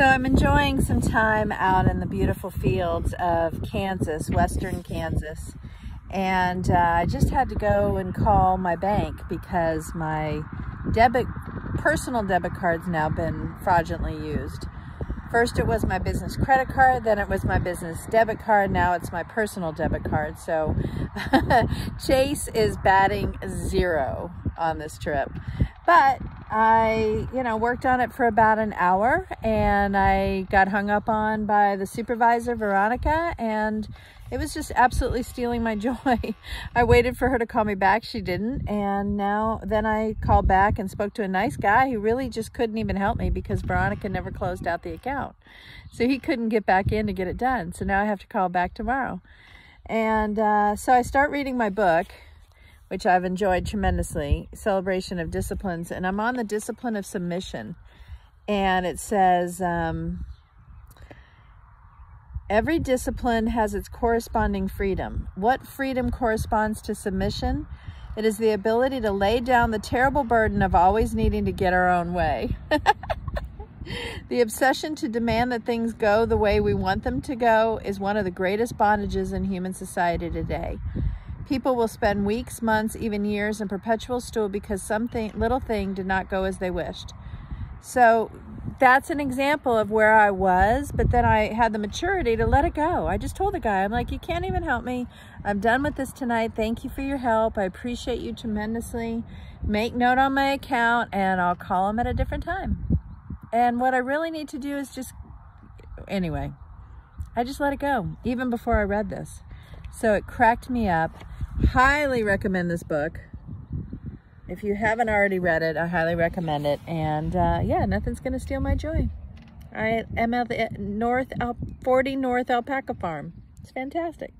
So I'm enjoying some time out in the beautiful fields of Kansas, western Kansas. And I just had to go and call my bank because my personal debit card's now been fraudulently used. First it was my business credit card, then it was my business debit card, now it's my personal debit card. So Chase is batting 0 on this trip. But I, worked on it for about an hour and I got hung up on by the supervisor, Veronica, and it was just absolutely stealing my joy. I waited for her to call me back. She didn't. And then I called back and spoke to a nice guy who really just couldn't even help me because Veronica never closed out the account. So he couldn't get back in to get it done. So now I have to call back tomorrow. And so I start reading my book, which I've enjoyed tremendously, Celebration of Disciplines. And I'm on the discipline of submission. And it says, every discipline has its corresponding freedom. What freedom corresponds to submission? It is the ability to lay down the terrible burden of always needing to get our own way. The obsession to demand that things go the way we want them to go is one of the greatest bondages in human society today. People will spend weeks, months, even years in perpetual stool because little thing did not go as they wished. So that's an example of where I was, but then I had the maturity to let it go. I just told the guy, I'm like, you can't even help me. I'm done with this tonight. Thank you for your help. I appreciate you tremendously. Make note on my account and I'll call him at a different time. And what I really need to do is anyway, I just let it go, even before I read this. So it cracked me up. Highly recommend this book. If you haven't already read it, I highly recommend it. And yeah, nothing's gonna steal my joy. I am at the 40 North Alpaca Farm. It's fantastic.